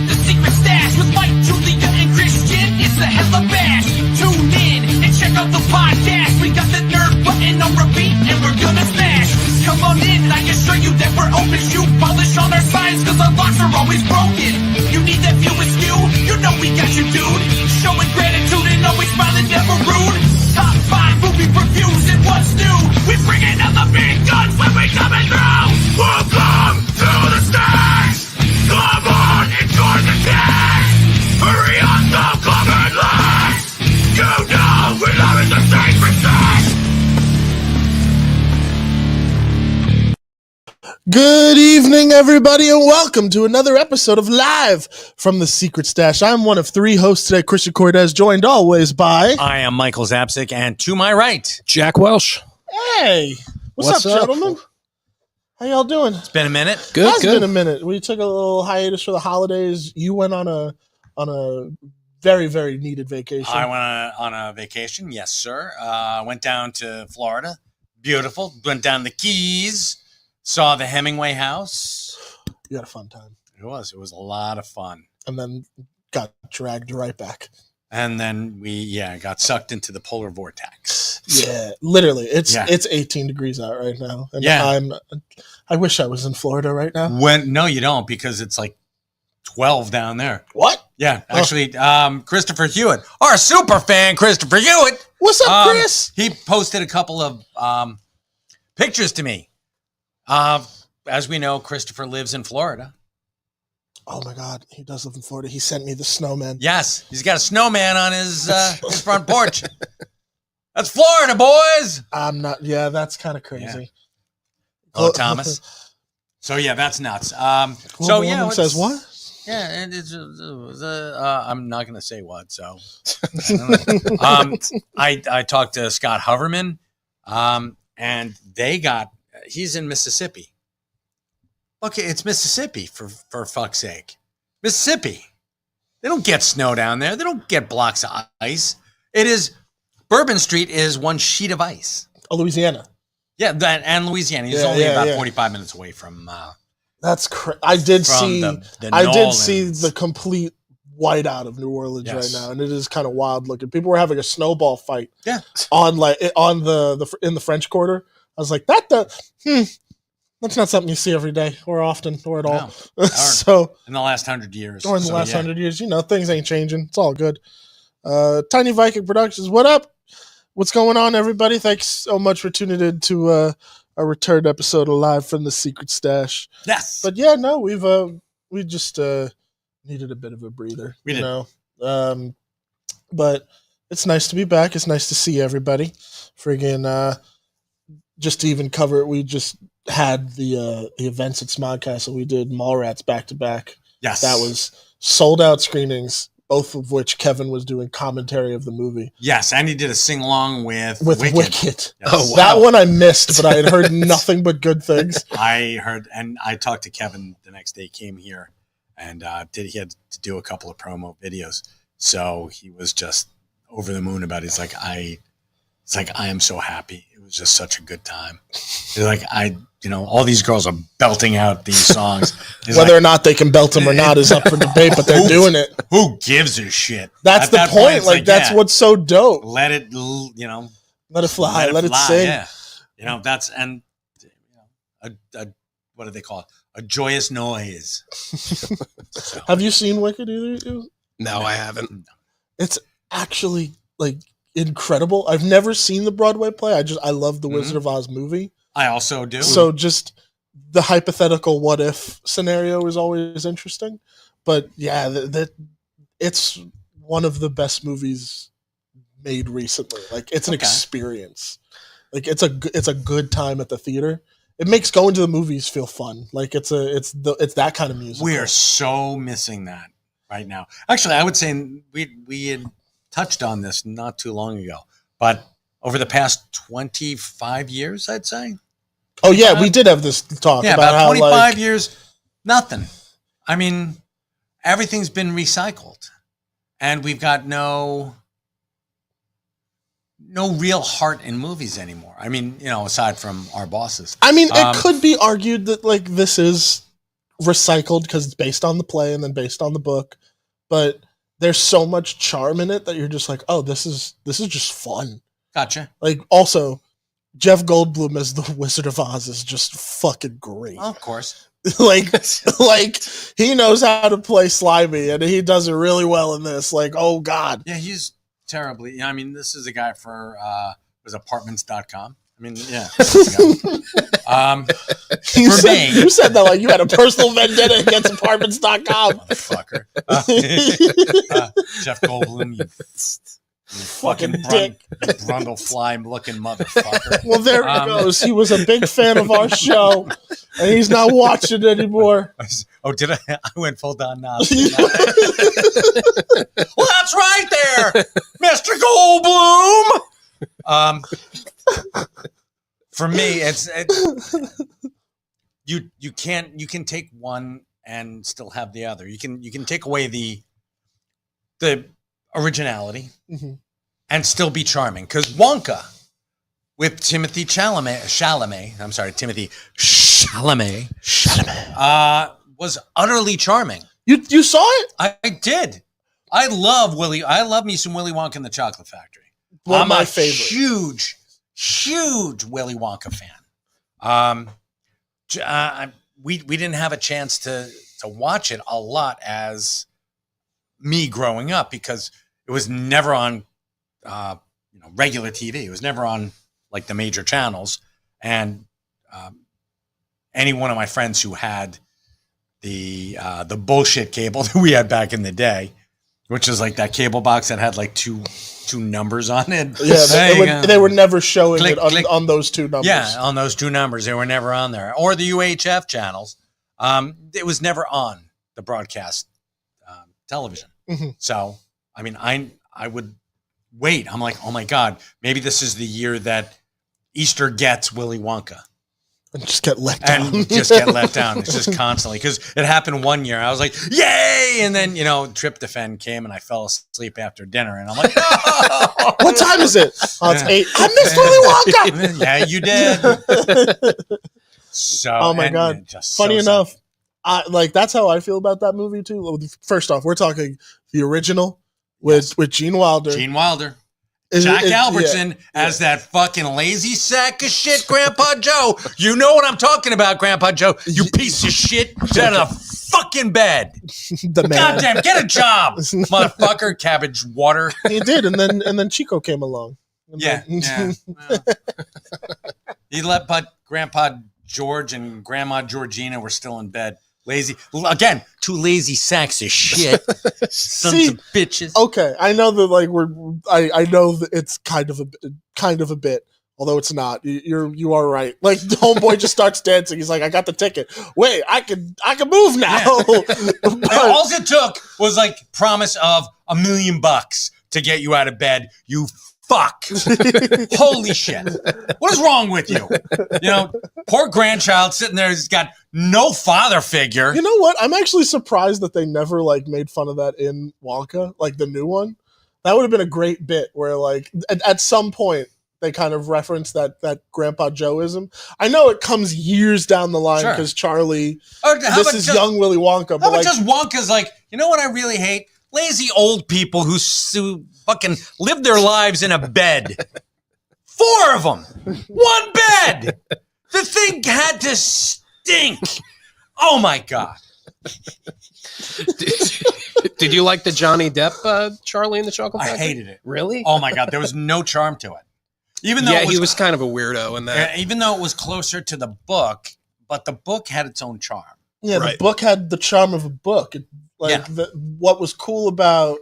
The Secret Stash with Mike, Julia, and Christian. It's a hella bash. Tune in and check out the podcast. We got the nerd button on repeat and we're gonna smash. Come on in and I can show you that we're open. Shoe polish on our signs cause our locks are always broken. You need that view askew? You know we got you, dude. Showing gratitude and always smiling, never rude. Top 5 movie reviews and what's new. We bringing out the big guns when we coming through. Welcome to the stage. Come on, enjoy the day. Hurry up, the covered lights. You know we love it, the sacred stage. Good evening, everybody, and welcome to another episode of Live from the Secret Stash. I'm one of 3 hosts today, Christian Cortez, joined always by... I am Michael Zapsik, and to my right, Jack Welsh. Hey! What's up, gentlemen? How y'all doing? it's been a minute. Good, It's good. been a minute. We took a little hiatus for the holidays. You went on a very, very needed vacation. I went on a vacation, yes, sir. Went down to Florida. Beautiful. Went down the Keys. Saw the Hemingway house. You had a fun time. It was a lot of fun. And then got dragged right back. And then we got sucked into the polar vortex. Yeah, literally. It's Yeah. 18 degrees out right now. And Yeah. I wish I was in Florida right now. No, you don't, because it's like 12 down there. What? Yeah, actually, Christopher Hewitt, our super fan, Christopher Hewitt. What's up, Chris? He posted a couple of pictures to me. As we know, Christopher lives in Florida. Oh my God, he does live in Florida. He sent me the snowman. Yes, he's got a snowman on his front porch. That's Florida, boys. I'm not. Yeah, that's kind of crazy. Oh, Thomas. So yeah, that's nuts. So yeah, says what? Yeah, and it's I'm not going to say what. So I talked to Scott Hoverman, and they got. He's in Mississippi. Okay, it's Mississippi for fuck's sake. Mississippi. They don't get snow down there. They don't get blocks of ice. It is Bourbon Street is one sheet of ice. Oh, Louisiana. Yeah, that and Louisiana. He's Yeah, only yeah, about yeah. 45 minutes away from. That's I did From see. the I did Nolans. see the complete whiteout of New Orleans Yes. right now, and it is kind of wild looking. People were having a snowball fight. Yeah. On the in the French Quarter. I was like, that's not something you see every day or often or at all. No. So In the last 100 years. or in the So, last yeah. 100 years, things ain't changing. It's all good. Tiny Viking Productions, what up? What's going on, everybody? Thanks so much for tuning in to a return episode of Live from the Secret Stash. Yes. But yeah, no, we just needed a bit of a breather. We did. But it's nice to be back. It's nice to see everybody. Friggin' just to even cover it, we just had the events at Smodcastle. We did Mallrats back to back. Yes. That was sold out screenings, both of which Kevin was doing commentary of the movie Yes, and he did a sing along with with Wicked. Yes. Oh, wow. That one I missed, but I had heard nothing but good things. I heard, and I talked to Kevin the next day. He came here, and he had to do a couple of promo videos. So he was just over the moon about it. It's like I am so happy. It was just such a good time. He's like all these girls are belting out these songs. He's Whether like, or not they can belt them or not is up for debate, but they're doing it. who gives a shit? That's At the that point. it's Like, that's yeah, what's so dope. let it, Let it fly. Let it sing. Yeah. That's and a what do they call it? A joyous noise. So, Have you seen Wicked either? of you? No, I haven't. It's actually like incredible. I've never seen the Broadway play. I love the Wizard of Oz movie. I also do. So just the hypothetical what if scenario is always interesting. But yeah, that it's one of the best movies made recently. Like it's an Okay. experience. Like it's a good time at the theater. It makes going to the movies feel fun. Like it's that kind of music. We are so missing that right now. Actually, I would say we had touched on this not too long ago, but over the past 25 years, I'd say. Oh yeah, we did have this talk Yeah, about how 25 like, years, nothing. I mean, everything's been recycled, and we've got no real heart in movies anymore. I mean, aside from our bosses. I mean, it could be argued that like this is recycled because it's based on the play and then based on the book, but there's so much charm in it that you're just like, oh, this is just fun. Gotcha. Like, also, Jeff Goldblum as the Wizard of Oz is just fucking great. Well, of course. like he knows how to play Slimy, and he does it really well in this. Like, oh god. Yeah, he's terribly. I mean, this is a guy for was apartments.com. I mean, yeah. You For me, said that like you had a personal vendetta against apartments.com. Motherfucker. Jeff Goldblum, you fucking dick. Brundlefly looking motherfucker. Well, there he goes. He was a big fan of our show, and he's not watching anymore. Oh, did I? I went full Don Knotts. Well, that's right there, Mr. Goldblum. For me, it's you can take one and still have the other. You can take away the originality and still be charming. Because Wonka with Timothy Chalamet, I'm sorry, Timothy Chalamet, was utterly charming. You saw it? I did. I love me some Willy Wonka and the Chocolate Factory. One I'm of my a favorite. huge Willy Wonka fan. We didn't have a chance to watch it a lot as me growing up because it was never on regular TV. It was never on like the major channels. And any one of my friends who had the bullshit cable that we had back in the day, which is like that cable box that had like two numbers on it. Yeah, they were never showing Click, it click. on those two numbers. Yeah, on those two numbers. They were never on there. Or the UHF channels. It was never on the broadcast television. Mm-hmm. So, I mean, I would wait. I'm like, oh my God, maybe this is the year that Easter gets Willy Wonka. And just get let down. And just get let down. It's just constantly. Because it happened one year. I was like, yay! And then, tryptophan came and I fell asleep after dinner. And I'm like, no! What time is it? Oh, it's 8. I missed Willy Wonka! Yeah, you did. So, oh my God. Funny enough, that's how I feel about that movie too. First off, we're talking the original with Gene Wilder. Gene Wilder. Jack Albertson as that fucking lazy sack of shit, Grandpa Joe. You know what I'm talking about, Grandpa Joe. You piece of shit. Get out of the fucking bed. The man. Goddamn, get a job, motherfucker. Cabbage water. He did, and then Chico came along. Yeah. He but Grandpa George and Grandma Georgina were still in bed. Lazy again, two lazy sacks of shit, sons of bitches. Okay, I know that I know that it's kind of a bit, although it's not. You are right. Like the homeboy just starts dancing. He's like, I got the ticket. Wait, I can move now. Yeah. All it took was like promise of $1 million to get you out of bed. You fuck. Holy shit. What is wrong with you? Poor grandchild sitting there has got no father figure. You know what? I'm actually surprised that they never made fun of that in Wonka, like the new one. That would have been a great bit where at some point they kind of reference that Grandpa Joeism. I know it comes years down the line because Charlie, this is young Willy Wonka. But just Wonka's like, you know what I really hate? Lazy old people who fucking live their lives in a bed. 4 of them. 1 bed. The thing had to stink. Oh my God. Did you like the Johnny Depp Charlie and the Chocolate Factory? I hated it. Really? Oh my God. There was no charm to it. Even though he was kind of a weirdo in that. Even though it was closer to the book, but the book had its own charm. Yeah, right. The book had the charm of a book. What was cool about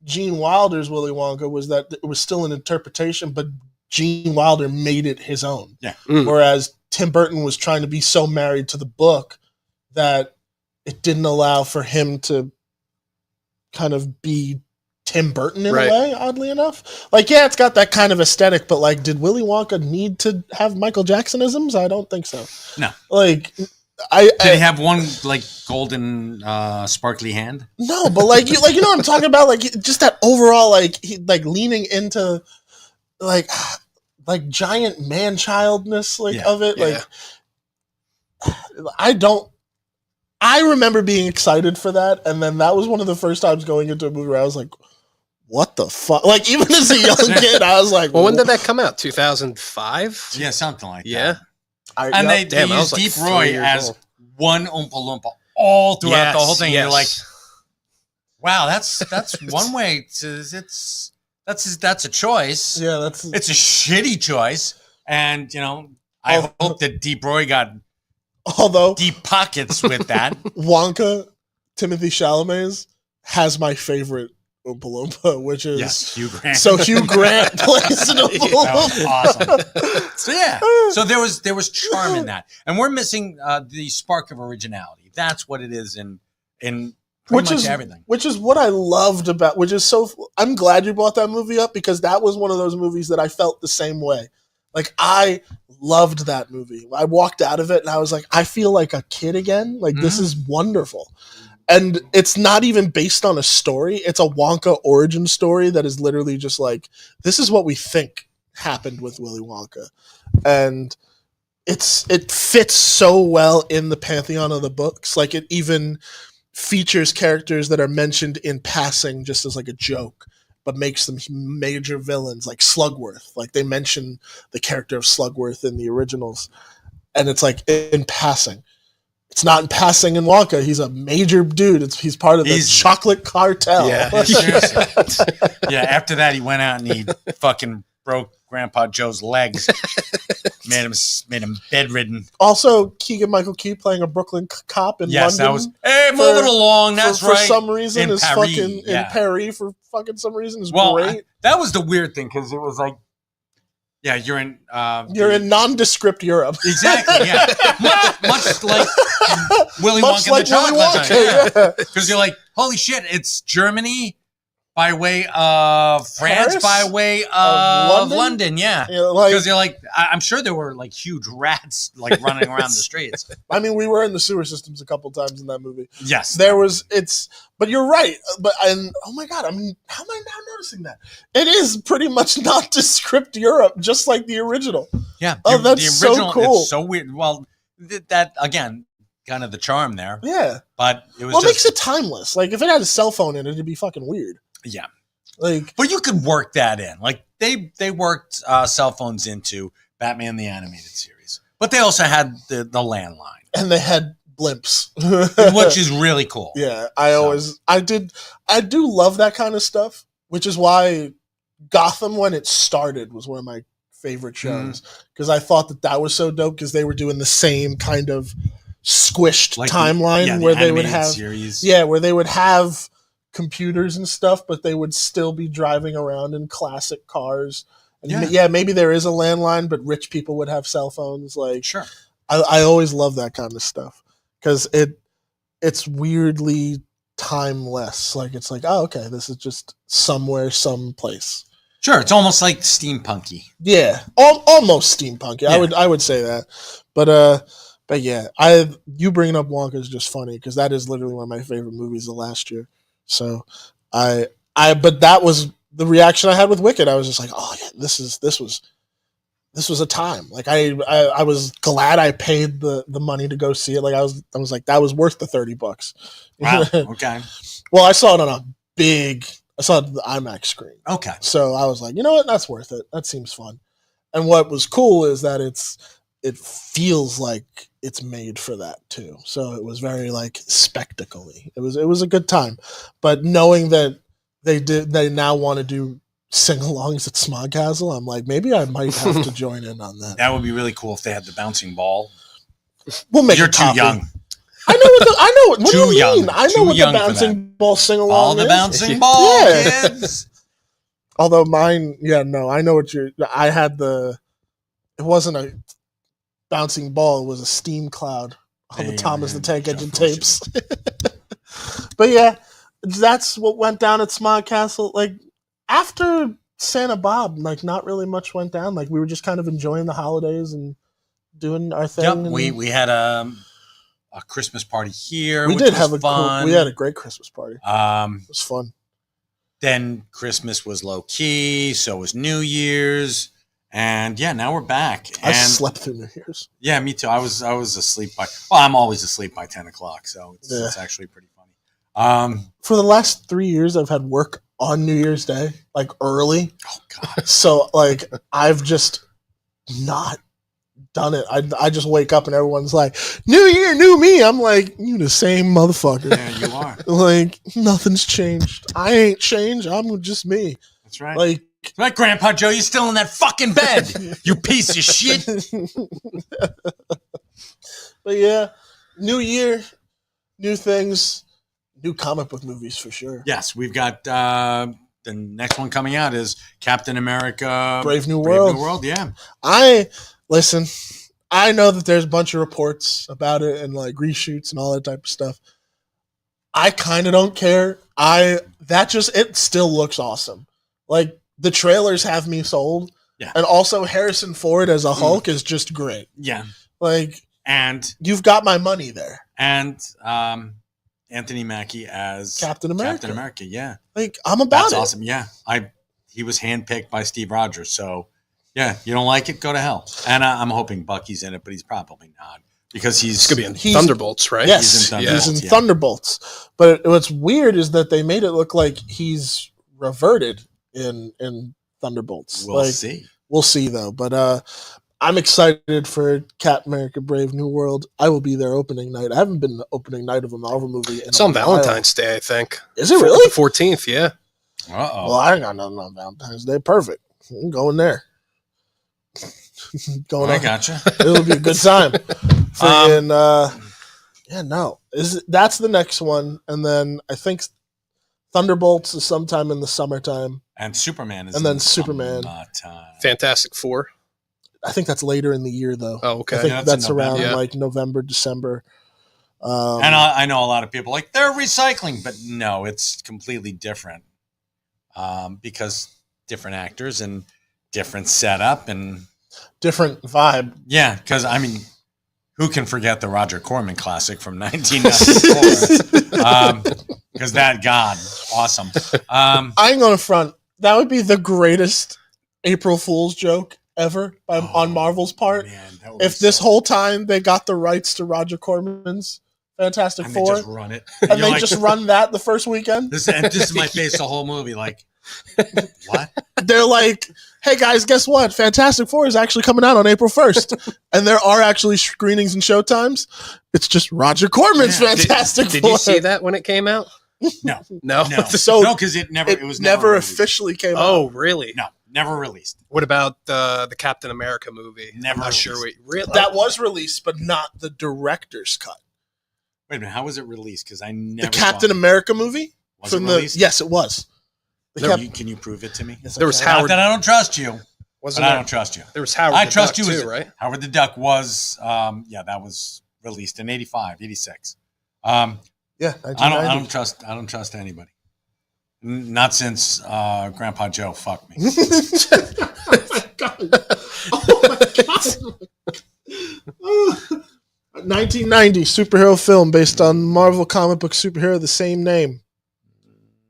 Gene Wilder's Willy Wonka was that it was still an interpretation, but Gene Wilder made it his own. Yeah. Whereas Tim Burton was trying to be so married to the book that it didn't allow for him to kind of be Tim Burton in a way, oddly enough. It's got that kind of aesthetic, but did Willy Wonka need to have Michael Jacksonisms? I don't think so. No. Did he have one golden sparkly hand? No, but you know what I'm talking about? Just that overall leaning into giant man childness of it. I I remember being excited for that, and then that was one of the first times going into a movie where I was like, what the fuck? Like, even as a young kid, I was like, Well, when did that come out? 2005? Yeah, something like Yeah. that. And they Damn, I used was like Deep 3 Roy years as old. one Oompa Loompa all throughout the whole thing. Yes. You're like, wow, that's one way to that's a choice. yeah, that's It's a shitty choice, and I hope that Deep Roy got although deep pockets with that. Wonka, Timothy Chalamet has my favorite Oompa Loompa, which is Yes, Hugh Grant. so Hugh Grant plays an Oompa That was Loompa. awesome. So yeah, so there was charm in that, and we're missing the spark of originality. That's what it is in pretty Which much is everything. Which is what I loved about. Which is so. I'm glad you brought that movie up because that was one of those movies that I felt the same way. Like I loved that movie. I walked out of it and I was like, I feel like a kid again. Like this is wonderful. And it's not even based on a story. It's a Wonka origin story that is literally just like, this is what we think happened with Willy Wonka. And it fits so well in the pantheon of the books. Like it even features characters that are mentioned in passing just as like a joke, but makes them major villains like Slugworth. Like they mention the character of Slugworth in the originals. And it's like in passing. It's not in passing in Wonka. He's a major dude. He's part of the chocolate cartel. Yeah. Yeah, after that he went out and he fucking broke Grandpa Joe's legs. made him bedridden. Also, Keegan-Michael Key playing a Brooklyn cop in Yes, London. that was moving along. That's for right. some reason In is Paris, fucking yeah. in Paris for fucking some reason is Well, great. that was the weird thing because it was like, yeah, you're in in nondescript Europe. exactly, yeah, much like Willy Much Wonka like and the Willy Chocolate Wonka, Factory, yeah. because you're like, holy shit, it's Germany by way of France, Paris? by way of London? London, yeah. You know, like, Because you're like, I'm sure there were like huge rats like running around the streets. I mean, we were in the sewer systems a couple times in that movie. Yes, But you're right. Oh my god, how am I now noticing that? It is pretty much nondescript Europe, just like the original. yeah. Oh, that's so cool. It's so weird. Well, that again, kind of the charm there. Yeah. But it was What just makes it timeless? Like if it had a cell phone in it, it'd be fucking weird. yeah. Like But you could work that in. Like they worked cell phones into Batman the Animated Series, but they also had the landline, and they had blimps. which is really cool. Yeah, I do love that kind of stuff, which is why Gotham, when it started, was one of my favorite shows because I thought that was so dope because they were doing the same kind of squished Like timeline the where they would animated have series. where they would have computers and stuff, but they would still be driving around in classic cars. And maybe there is a landline, but rich people would have cell phones. Like, Sure. I always love that kind of stuff because it's weirdly timeless. Like it's like, oh, okay, this is just somewhere, someplace. Sure. It's almost like steampunky. Yeah, almost steampunky. Yeah. I would say that, but yeah, you bringing up Wonka is just funny because that is literally one of my favorite movies of last year. So but that was the reaction I had with Wicked. I was just like, oh yeah, this was a time. Like I was glad I paid the money to go see it. Like I was like, that was worth the $30. Wow. Okay. Well, I saw it on I saw it on the IMAX screen. Okay. So I was like, you know what? That's worth it. That seems fun. And what was cool is that it feels like it's made for that too. So it was very like spectacle-y. It was a good time. But knowing that they now want to do sing-alongs at Smodcastle, I'm like, maybe I might have to join in on that. That would be really cool if they had the bouncing ball. We'll make You're a too copy. young. I know what Too do you young. mean? I know Too what the young for bouncing ball sing-along All the is. bouncing ball, Yeah. kids. Although mine, I know what I had it wasn't a bouncing ball, it was a steam cloud on the Hey, Thomas the Tank of Engine course it tapes. But yeah, that's what went down at Smodcastle. Like after Santa Bob, like not really much went down. Like we were just kind of enjoying the holidays and doing our thing. Yep. and We had a Christmas party here. we which did was have fun. we had a great Christmas party. It was fun. Then Christmas was low key, so was New Year's, And yeah, now we're back. I And slept through New Year's. yeah, me too. I was asleep by. Well, I'm always asleep by 10 o'clock, so it's actually pretty funny. For the last 3 years, I've had work on New Year's Day, like early. Oh God. So like I've just not done it. I just wake up and everyone's like, "New year, new me." I'm like, "You the same motherfucker." Yeah, you are. Like nothing's changed. I ain't changed. I'm just me. That's right. Like That's right, Grandpa Joe. You're still in that fucking bed. You piece of shit. But yeah, new year, new things, new comic book movies for sure. Yes, we've got the next one coming out is Captain America: Brave New World. Yeah. Listen, I know that there's a bunch of reports about it and like reshoots and all that type of stuff. I kind of don't care. It still looks awesome. Like the trailers have me sold. Yeah. And also Harrison Ford as a Hulk is just great. Yeah. Like And you've got my money there. Anthony Mackie as Captain America. Captain America, yeah. Like I'm about That's it. awesome. Yeah. He was handpicked by Steve Rogers, so yeah, you don't like it, go to hell. And I'm hoping Bucky's in it, but he's probably not because It's gonna be in He's- Thunderbolts, right? Yes, He's in he's Thunderbolts, in yeah. Thunderbolts. But what's weird is that they made it look like he's reverted in Thunderbolts. We'll like, see. We'll see though. But I'm excited for Captain America: Brave New World. I will be there opening night. I haven't been the opening night of a Marvel movie. It's on Valentine's Day, I think. Is it really? The 14th, yeah. Uh-oh. Well, I ain't got nothing on Valentine's Day. Perfect. I'm going there. Going I on. gotcha. It'll be a good time. Friggin', yeah, no. That's the next one, and then I think Thunderbolts is sometime in the summertime. And Superman is And then in Superman. summertime. Fantastic Four. I think that's later in the year, though. Oh, I okay. think Yeah, that's in November. around Yeah. like November, December. And I know a lot of people are like they're recycling, but no, it's completely different because different actors and different setup and different vibe. yeah. Because I mean, who can forget the Roger Corman classic from 1994? Because that awesome. I ain't gonna front. That would be the greatest April Fool's joke ever on Marvel's part. Man, that would be If this so- whole time they got the rights to Roger Corman's Fantastic and they Four, just run it, and you're they like, just run that the first weekend, this is my face the whole movie. Like what? they're like, "Hey guys, guess what? Fantastic Four is actually coming out on April 1st, and there are actually screenings and showtimes. It's just Roger Corman's Yeah. Fantastic Did Four." you see that when it came out? No, No. no, So no, because it was never released. officially came out. Oh, really? No, never released. What about the Captain America movie? Never I'm not sure. released. Really? That was released, but not the director's cut. Wait a minute, how was it released? Because I never The Captain saw it. America movie Was it released? yes, it was. The No, Cap- can you prove it to me? Yes, I There was can. Not Howard. that I don't trust you, Wasn't but I there, don't trust you. there was Howard. I the trust Duck you as- too, right? Howard the Duck was, that was released in 85, 86. Yeah, I 1990. I don't trust anybody. Not since Grandpa Joe fucked me. Oh my God. 1990 superhero film based on Marvel comic book superhero the same name.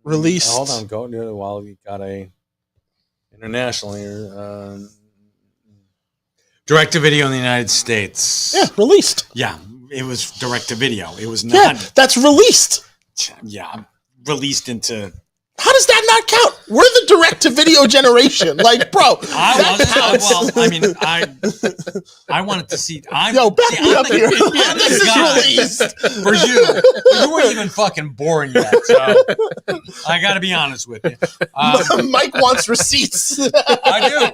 Released. Hold on, go near while we got a international here. Direct to video in the United States. Yeah, released. Yeah, it was direct to video. It was Yeah, not. that's released. Yeah, released into. How does that not count? We're the direct to video generation. Like, bro, I that was counts. well. I mean, I wanted to see. Yo, back me up here. Yeah, This is God. released. For you. You weren't even fucking born yet, so I got to be honest with you. Mike wants receipts. I do, and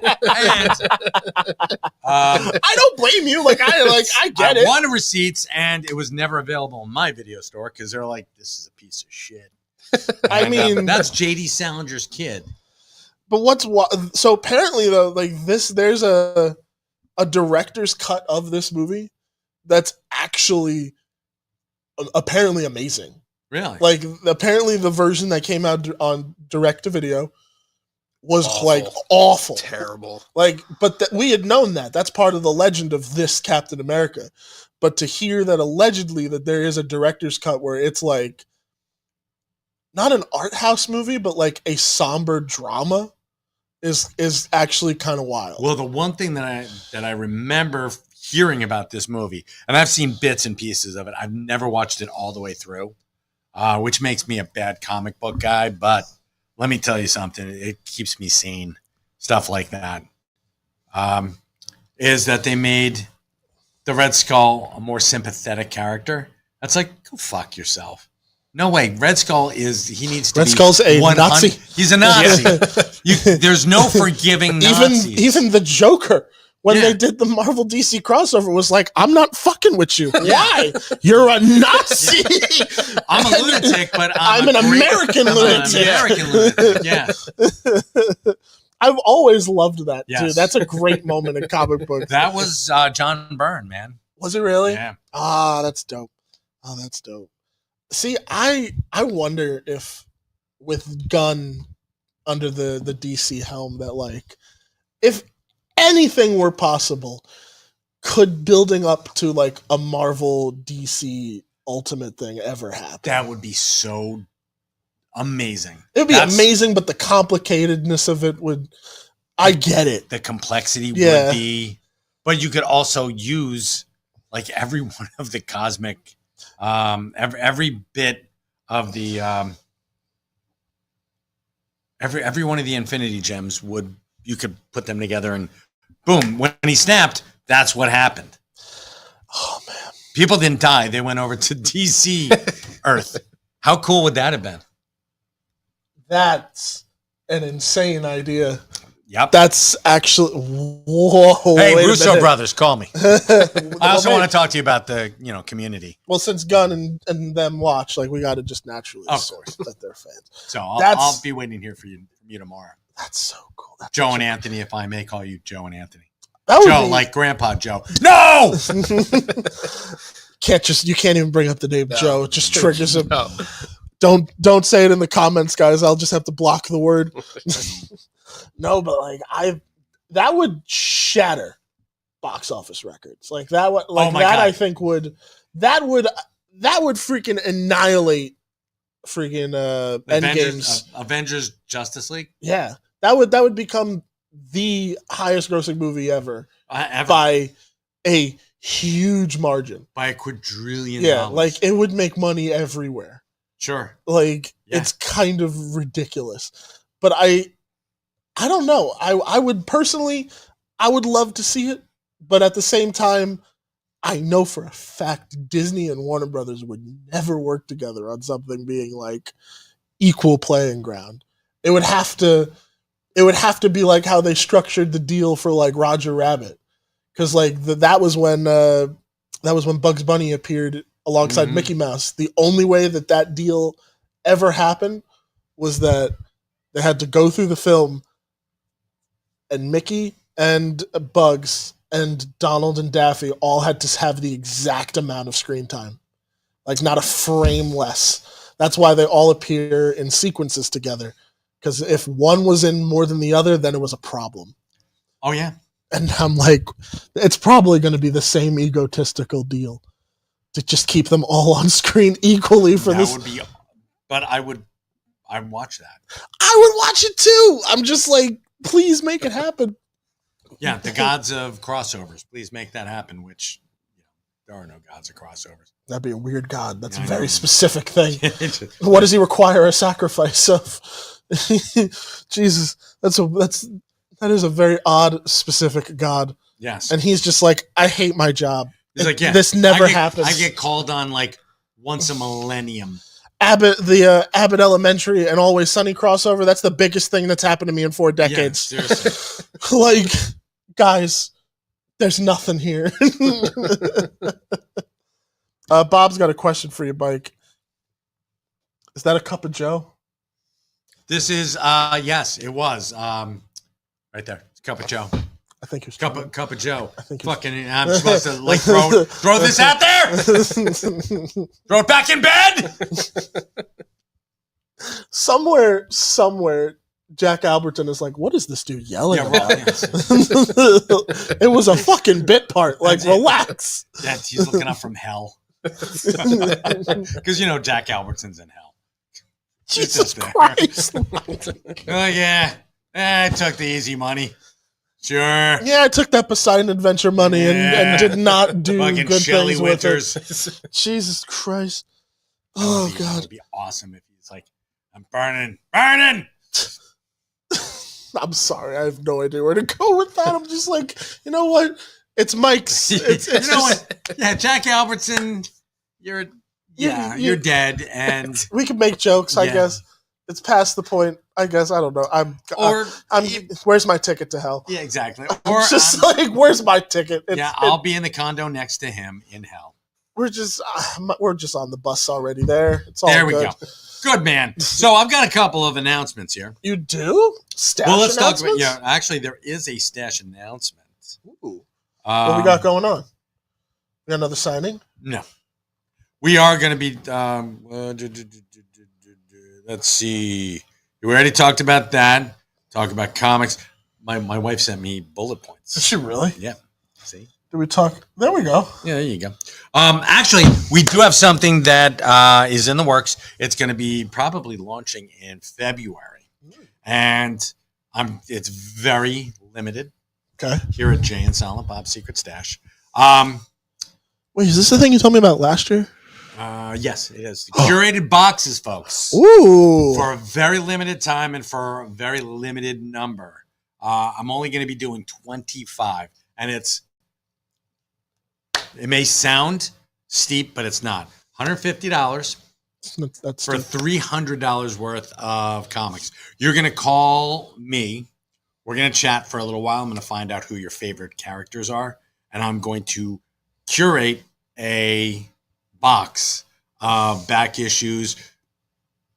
I don't blame you. I get I it. wanted receipts, and it was never available in my video store because they're like, "This is a piece of shit." I And, mean, that's J.D. Salinger's kid. but so apparently though, there's a director's cut of this movie that's actually apparently amazing. Really? Like apparently the version that came out on direct to video was Awful. awful. Terrible. But we had known that. That's part of the legend of this Captain America. But to hear that allegedly that there is a director's cut where it's like not an art house movie, but like a somber drama is actually kind of wild. Well, the one thing that I remember hearing about this movie, and I've seen bits and pieces of it. I've never watched it all the way through, which makes me a bad comic book guy. But let me tell you something. It keeps me sane. Stuff like that. Is that they made the Red Skull a more sympathetic character? That's like, go fuck yourself. No way. Red Skull he needs to Red be Skull's a 100 Nazi. He's a Nazi. There's no forgiving Nazis. Even the Joker, when Yeah. they did the Marvel DC crossover, was like, I'm not fucking with you. Why? You're a Nazi. I'm a lunatic, but I'm an American lunatic. American lunatic, yeah. I've always loved that, Yes. too. That's a great moment in comic books. That was John Byrne, man. Was it really? Yeah. Ah, that's dope. Oh, that's dope. See, I wonder if with Gunn under the DC helm that, like, if anything were possible, could building up to like a Marvel DC Ultimate thing ever happen? That would be so amazing. It would be That's- amazing, but the complicatedness of it would. I get it. The complexity Yeah. would be, but you could also use like every one of the cosmic, every bit of the, every one of the Infinity Gems you could put them together and boom, when he snapped, that's what happened. Oh man, People didn't die. They went over to DC Earth. How cool would that have been? that's an insane idea. Yep. That's actually whoa. Hey, wait a Russo minute. brothers, call me. I also want to talk to you about the community. Well, since Gunn and them watch, like we got to just naturally Of assume that they're fans. So That's- I'll be waiting here for you tomorrow. That's so cool. That's Joe and Anthony, if I may call you Joe and Anthony. that would Joe, be- like Grandpa Joe. No! you can't even bring up the name No. Joe. It just triggers him. No. Don't say it in the comments, guys. I'll just have to block the word. No, but like that would shatter box office records. Like that would Oh my that God. I think would freaking annihilate freaking Endgame's. Avengers Justice League? Yeah. That would become the highest grossing movie ever Ever. by a huge margin. By a quadrillion Yeah, dollars. like it would make money everywhere. Sure. Like Yeah. it's kind of ridiculous. But I don't know. I would personally I would love to see it, but at the same time I know for a fact Disney and Warner Brothers would never work together on something being like equal playing ground. It would have to be like how they structured the deal for like Roger Rabbit. Cuz like that was when Bugs Bunny appeared alongside Mhm. Mickey Mouse. The only way that deal ever happened was that they had to go through the film and Mickey and Bugs and Donald and Daffy all had to have the exact amount of screen time. Like not a frame less. That's why they all appear in sequences together. Because if one was in more than the other, then it was a problem. Oh, yeah. And I'm like, it's probably going to be the same egotistical deal to just keep them all on screen equally for That this. would be, but I'd watch that. I would watch it too. I'm just like, please make it happen. Yeah, the gods of crossovers. Please make that happen, which there are no gods of crossovers. That'd be a weird god. That's Yeah, a I very know. specific thing. What does he require a sacrifice of? Jesus, that is a very odd, specific god. Yes. And he's just like, I hate my job. He's like, yeah, this never I get- happens. I get called on like once a millennium. Abbott Elementary and Always Sunny crossover. That's the biggest thing that's happened to me in 4 decades. Yeah, seriously. Like, guys, there's nothing here. Bob's got a question for you, Mike. Is that a cup of Joe? This is yes, it was. Right there. Cup of Joe. I think you're Cup of Joe. I think you're- Fucking I'm supposed to like throw this out there? Throw it back in bed? somewhere, Jack Alberton is like, what is this dude yelling Yeah, about? well, yes. It was a fucking bit part. Like, That's it. relax. That he's looking up from hell. Because Jack Albertson's in hell. Jesus there. Christ. Oh yeah. I took the easy money. Sure. Yeah, I took that Poseidon Adventure money and did not do Fucking good Shelley things with Winters. it. Jesus Christ. That Oh, would be- That God. would be awesome if he's like, I'm burning. I'm sorry. I have no idea where to go with that. I'm just like, you know what? It's Mike's. It's You know just- what? Yeah, Jack Albertson, you're dead, and we can make jokes, I Yeah. guess. It's past the point. I guess I don't know. I'm. Where's my ticket to hell? yeah, exactly. I'm Or just like, where's my ticket? I'll be in the condo next to him in hell. We're just on the bus already. There, it's all There we good. go. Good man. So I've got a couple of announcements here. You do stash Let's talk about. announcements? Yeah, actually, there is a stash announcement. Ooh. What we got going on? We got another signing. No, we are going to be. Let's see. We already talked about that. Talk about comics. My wife sent me bullet points. Did she really? Yeah. See. Did we talk? There we go. Yeah, there you go. Actually, we do have something that is in the works. It's going to be probably launching in February, and it's very limited Okay. here at Jay and Silent Bob's Secret Stash. Wait, is this the thing you told me about last year? Yes, it is curated boxes, folks, Ooh. for a very limited time and for a very limited number. I'm only going to be doing 25, and it may sound steep, but it's not. $150 That's for $300 worth of comics. You're going to call me. We're going to chat for a little while. I'm going to find out who your favorite characters are, and I'm going to curate a box of back issues,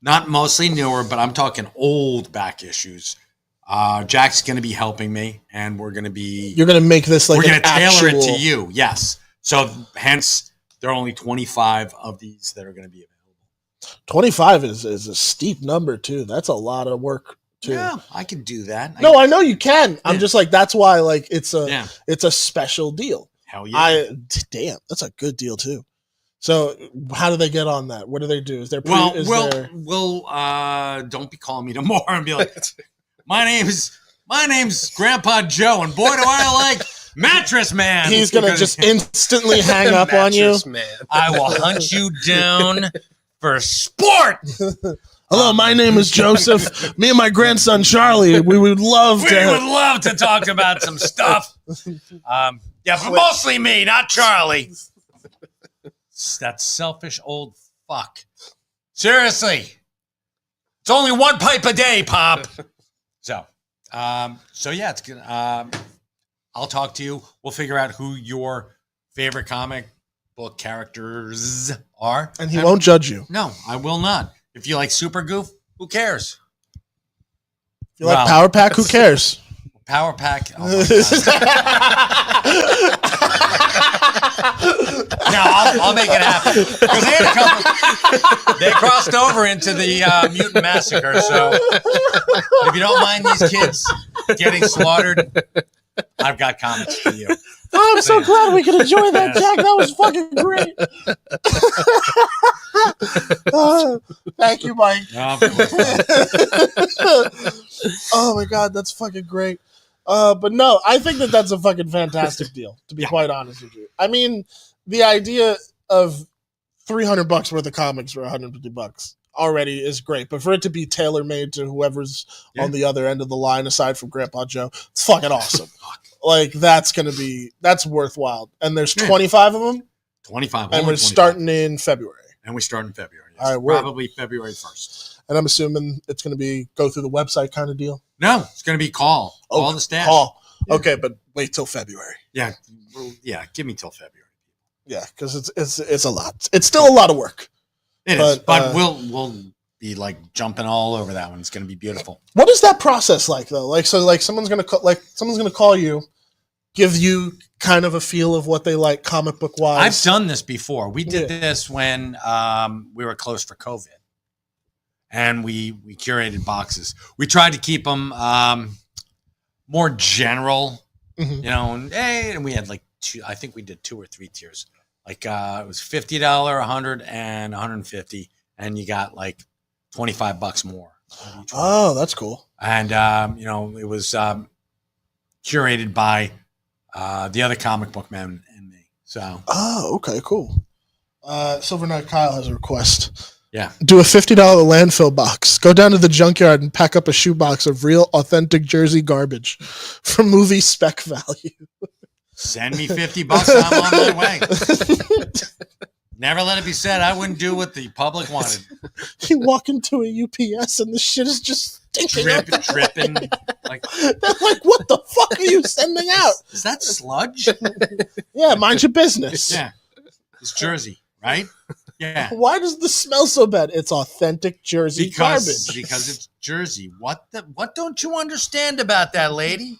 not mostly newer, but I'm talking old back issues. Jack's going to be helping me, and we're going to be... You're going to make this like we're going to tailor actual... it to you, yes. So hence, there are only 25 of these that are going to be available. 25 is a steep number too. That's a lot of work too. Yeah, I can do that. No, I know you can. I'm Yeah. just like, that's why like it's a Yeah. it's a special deal. Hell yeah. Damn, that's a good deal too. So how do they get on that? What do they do? Is there Don't be calling me tomorrow and be like, my name's Grandpa Joe, and boy do I like Mattress Man. he's gonna just instantly hang up on you? Mattress Man. I will hunt you down for sport. Hello, my name is Joseph. Me and my grandson Charlie, we would love We would love to talk about some stuff. Yeah, but mostly me, not Charlie. That selfish old fuck. Seriously. It's only one pipe a day, Pop. So yeah, it's good. I'll talk to you. We'll figure out who your favorite comic book characters are. And he won't judge you. No, I will not. If you like Super Goof, who cares? If you like Power Pack, who cares? Power Pack. Oh my God. No, I'll make it happen. Because they had a couple. They crossed over into the Mutant Massacre. So if you don't mind these kids getting slaughtered, I've got comics for you. Oh, I'm so glad we could enjoy that, Jack. That was fucking great. Thank you, Mike. Oh my God, that's fucking great. But no, I think that's a fucking fantastic deal, to be quite honest with you. I mean, the idea of $300 worth of comics for $150 already is great, but for it to be tailor made to whoever's on the other end of the line, aside from Grandpa Joe, it's fucking awesome. Like that's worthwhile. And there's 25 of them. 25. And we're starting in February. And we start in February. Yes. All right, word. Probably February 1st. And I'm assuming it's going to be go through the website kind of deal. No, it's going to be call the stash. Call. Yeah. Okay, but wait till February. Yeah, well, yeah. Give me till February. Yeah, because it's a lot. It's still a lot of work. It is, but we'll be like jumping all over that one. It's going to be beautiful. What is that process like though? Like someone's going to call you, give you kind of a feel of what they like comic book wise. I've done this before. We did this when we were closed for COVID, and we curated boxes. We tried to keep them more general, Mhm. you know. And we had like two. I think we did 2 or 3 tiers. Like it was $50, $100, and $150, and you got like $25 more. Oh, that's cool. And it was curated by the other comic book man and me. So Oh, okay, cool. Silver Knight Kyle has a request. yeah, Do a $50 landfill box. Go down to the junkyard and pack up a shoebox of real, authentic Jersey garbage for movie spec value. send me $50. I'm on my way. Never let it be said I wouldn't do what the public wanted. You walk into a UPS and the shit is just stinking out. Dripping. Like, They're like, what the fuck are you sending out? is that sludge? Yeah, mind your business. Yeah, it's Jersey, right? Yeah, Why does this smell so bad? It's authentic Jersey because garbage. it's Jersey. What don't you understand about that, lady?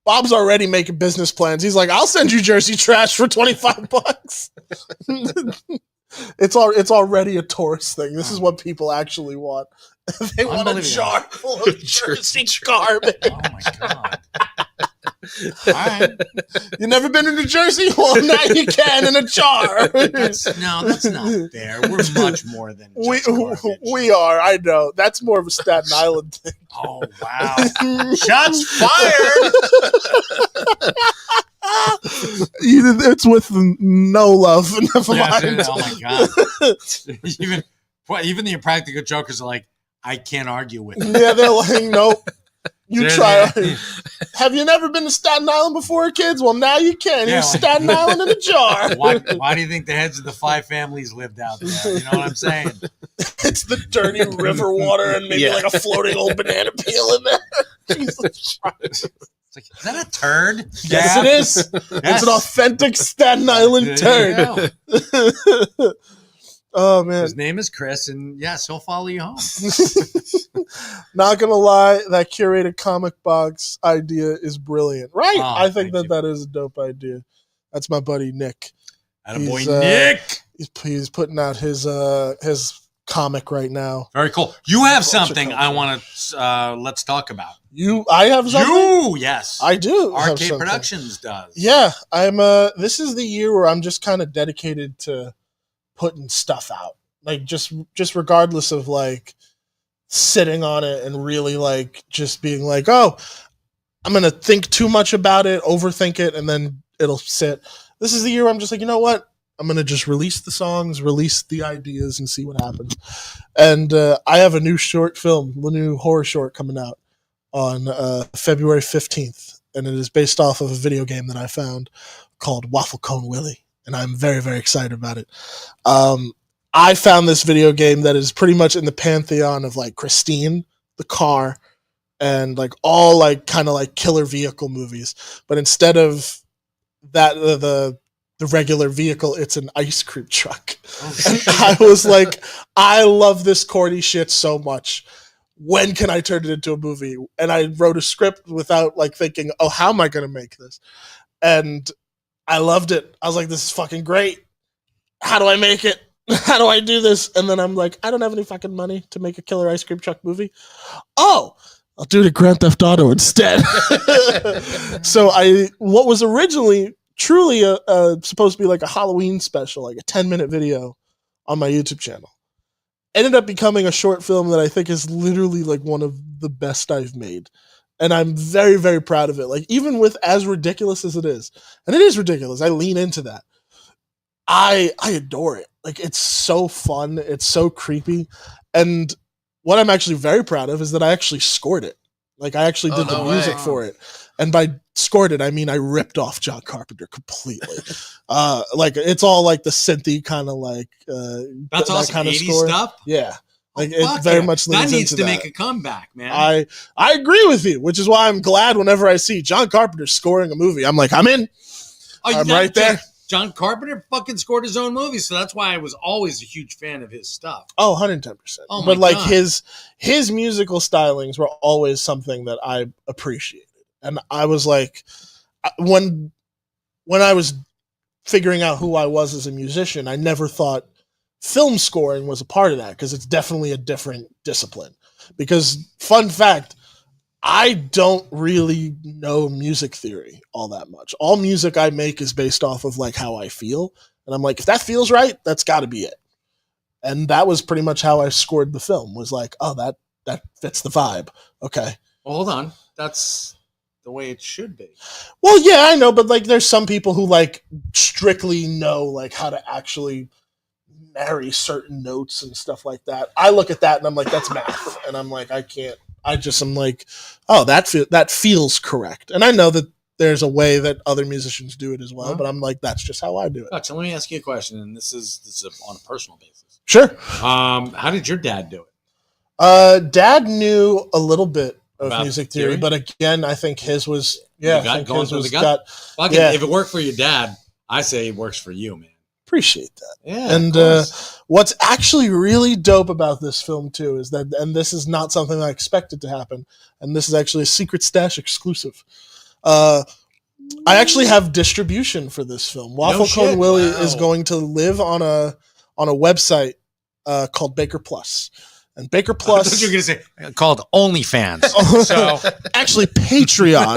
Bob's already making business plans. He's like, I'll send you Jersey trash for $25. It's already a tourist thing. This is what people actually want. They want a Unbelievable. jar full of Jersey garbage. Oh my god! All right, You never been to New Jersey? Well, now you can in a jar. that's not fair. We're much more than just garbage. we are. I know. That's more of a Staten Island thing. Oh wow! Shots fired! It's with no love. Never mind. Oh my god! Even the impractical jokers are like, I can't argue with you. Yeah, they're like, nope. You They're- try. they're- Have you never been to Staten Island before, kids? Well, now you can. Yeah, Here's like- Staten Island in a jar. Why do you think the heads of the 5 families lived out there? You know what I'm saying? It's the dirty river water and maybe Yeah. like a floating old banana peel in there. Jesus Christ. It's like, is that a turd? Yes, it is. Yes. It's an authentic Staten Island There turd. you go. Oh, man. His name is Chris, and yes, he'll follow you home. Not gonna lie, that curated comic box idea is brilliant, right? Oh, I think thank you. that is a dope idea. That's my buddy Nick. Attaboy, He's, Nick. He's putting out his comic right now. Very cool. You have Culture something culture. I want to let's talk about. I have something. You, yes. I do. have Arcade something. Productions does. Yeah, I'm. This is the year where I'm just kind of dedicated to putting stuff out, like just regardless of like sitting on it and really like just being like, oh, I'm gonna think too much about it, overthink it, and then it'll sit. This is the year where I'm just like, you know what? I'm gonna just release the songs, release the ideas, and see what happens. And I have a new short film, a new horror short coming out on February 15th, and it is based off of a video game that I found called Waffle Cone Willie, and I'm very, very excited about it. I found this video game that is pretty much in the pantheon of like Christine, the car, and like all like kind of like killer vehicle movies, but instead of that the regular vehicle, it's an ice cream truck. And I was like, I love this corny shit so much. When can I turn it into a movie? And I wrote a script without like thinking, oh, how am I going to make this? And I loved it. I was like, this is fucking great. How do I make it? How do I do this? And then I'm like, I don't have any fucking money to make a killer ice cream truck movie. Oh, I'll do it at Grand Theft Auto instead. So what was originally truly supposed to be like a Halloween special, like a 10-minute video on my YouTube channel, ended up becoming a short film that I think is literally like one of the best I've made. And I'm very, very proud of it. Like, even with as ridiculous as it is, and it is ridiculous, I lean into that. I adore it. Like, it's so fun. It's so creepy. And what I'm actually very proud of is that I actually scored it. Like, I actually did the no music way. for it. And by scored it, I mean I ripped off John Carpenter completely. Like, it's all like the synthy kind of like That's that awesome. kind of 80s score. stuff. Yeah. Like, Fuck it very yeah. much leans that needs into to that. make a comeback, man. I agree with you, which is why I'm glad whenever I see John Carpenter scoring a movie, I'm like, I'm in. I'm right there. John Carpenter fucking scored his own movie, so that's why I was always a huge fan of his stuff. Oh, 110%. Oh my But like God. his musical stylings were always something that I appreciated. And I was like, when I was figuring out who I was as a musician, I never thought film scoring was a part of that, because it's definitely a different discipline. Because, fun fact, I don't really know music theory all that much. All music I make is based off of like how I feel. And I'm like, if that feels right, that's got to be it. And that was pretty much how I scored the film, was like, oh, that that fits the vibe. Okay. Well, hold on. That's the way it should be. Well, yeah, I know, but like, there's some people who like strictly know like how to actually marry certain notes and stuff like that. I look at that and I'm like, that's math, and I'm like, I can't. I'm like, oh, that feels correct, and I know that there's a way that other musicians do it as well, but I'm like, that's just how I do it. Gotcha. Let me ask you a question, and this is on a personal basis. Sure. How did your dad do it? Dad knew a little bit of About music theory, theory? but again, I think his was I think going his through was the gut? got. Fucking, if it worked for your dad, I say it works for you, man. Appreciate that. Yeah. And what's actually really dope about this film too is that, and this is not something I expected to happen, and this is actually a Secret Stash exclusive. I actually have distribution for this film. Waffle Cone shit. Willie Wow. is going to live on a website called Baker Plus. And Baker I thought Plus, you were going to say called OnlyFans. So actually Patreon.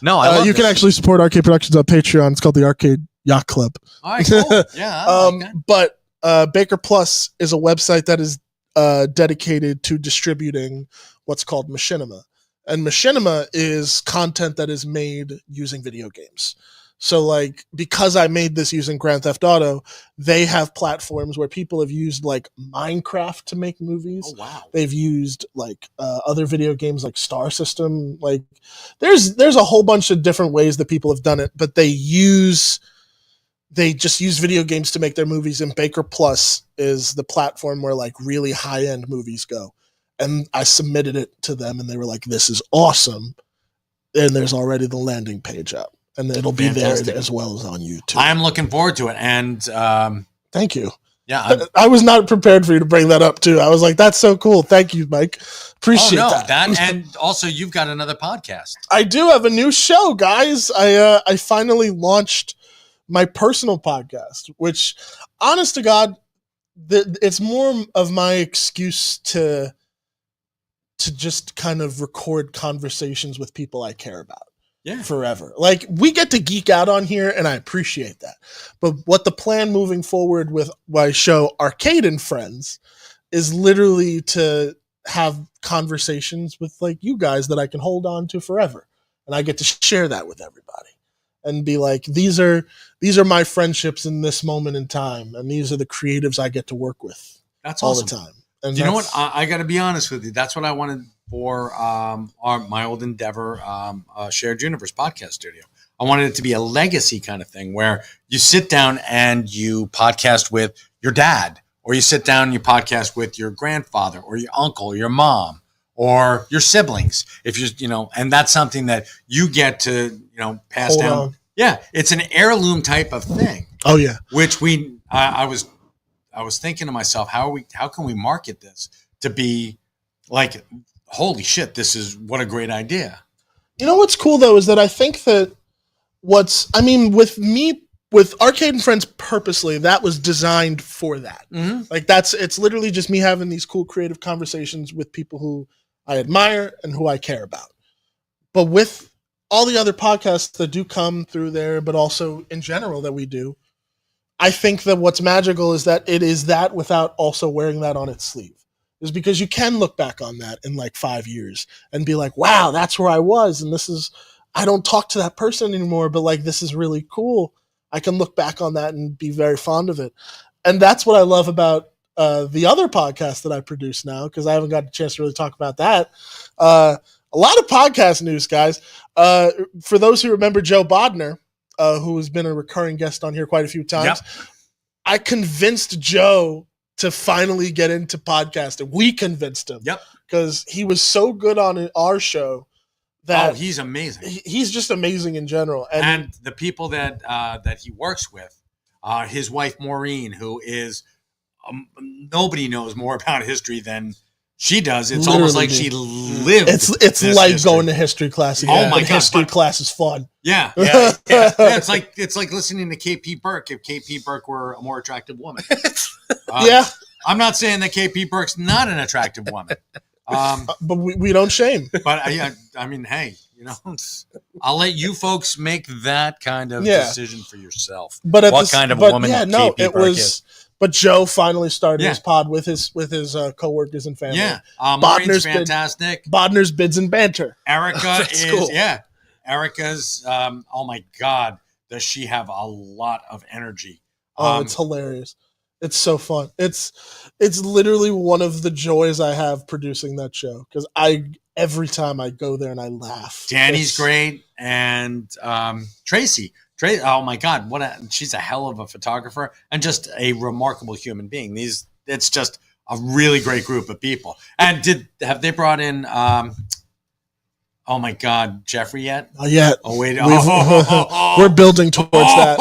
no, I love you this. can actually support Arcade Productions on Patreon. It's called the Arcade Yacht Club. All right, cool. Yeah, I like that. But Baker Plus is a website that is dedicated to distributing what's called machinima. And machinima is content that is made using video games. So like, because I made this using Grand Theft Auto, they have platforms where people have used like Minecraft to make movies. Oh wow. They've used like other video games like Star System. Like there's a whole bunch of different ways that people have done it, but they just use video games to make their movies, and Baker Plus is the platform where like really high end movies go. And I submitted it to them and they were like, this is awesome. And there's already the landing page up, and it'll be Fantastic. there as well as on YouTube. I am looking forward to it. And Thank you. yeah, I was not prepared for you to bring that up too. I was like, that's so cool. Thank you, Mike. Appreciate that. and also you've got another podcast. I do have a new show, guys. I finally launched my personal podcast, which, honest to God, it's more of my excuse to just kind of record conversations with people I care about. Yeah. Forever. Like, we get to geek out on here, and I appreciate that. But what the plan moving forward with my show Arcade and Friends is literally to have conversations with like you guys that I can hold on to forever. And I get to share that with everybody and be like, these are my friendships in this moment in time, and these are the creatives I get to work with That's all awesome. the time. And You know what? I got to be honest with you. That's what I wanted for my old endeavor, Shared Universe podcast studio. I wanted it to be a legacy kind of thing where you sit down and you podcast with your dad, or you sit down and you podcast with your grandfather or your uncle or your mom or your siblings. If you're, and that's something that you get to, pass Hold down. on. Yeah. It's an heirloom type of thing, Oh yeah. which I was thinking to myself, how can we market this to be like, holy shit, this is what a great idea. You know what's cool though is that I think that with Arcade and Friends purposely, that was designed for that. Mm-hmm. Like it's literally just me having these cool creative conversations with people who I admire and who I care about. But with all the other podcasts that do come through there, but also in general that we do, I think that what's magical is that it is that without also wearing that on its sleeve. Is because you can look back on that in like 5 years and be like, wow, that's where I was. And I don't talk to that person anymore, but like, this is really cool. I can look back on that and be very fond of it. And that's what I love about the other podcast that I produce now, because I haven't got a chance to really talk about that. A lot of podcast news, guys. For those who remember Joe Bodner, who has been a recurring guest on here quite a few times, Yep. I convinced Joe to finally get into podcasting. We convinced him. Yep. Because he was so good on our show that He's amazing. he's just amazing in general. And the people that he works with, his wife Maureen, who is nobody knows more about history than she does. It's almost like she lived. it's this like history. going to history class again. Oh my and God, history but- class is fun. Yeah. It's like listening to KP Burke if KP Burke were a more attractive woman. Yeah, I'm not saying that KP Burke's not an attractive woman. but we don't shame. But I mean, hey, I'll let you folks make that kind of Yeah. decision for yourself. But What kind of woman KP Burke is. But Joe finally started Yeah. his pod with his coworkers and family. Yeah. Bodner's Maureen's been- fantastic. Bodner's Bids and Banter. Erica That's is, cool. yeah. Erica's, oh my God, does she have a lot of energy? Oh, it's hilarious. It's so fun. It's literally one of the joys I have producing that show because every time I go there and I laugh. Danny's It's- great. And Tracy, oh my God, she's a hell of a photographer and just a remarkable human being. It's just a really great group of people. And have they brought in, oh my God, Jeffrey yet? Not yet. Oh wait, We're building towards that.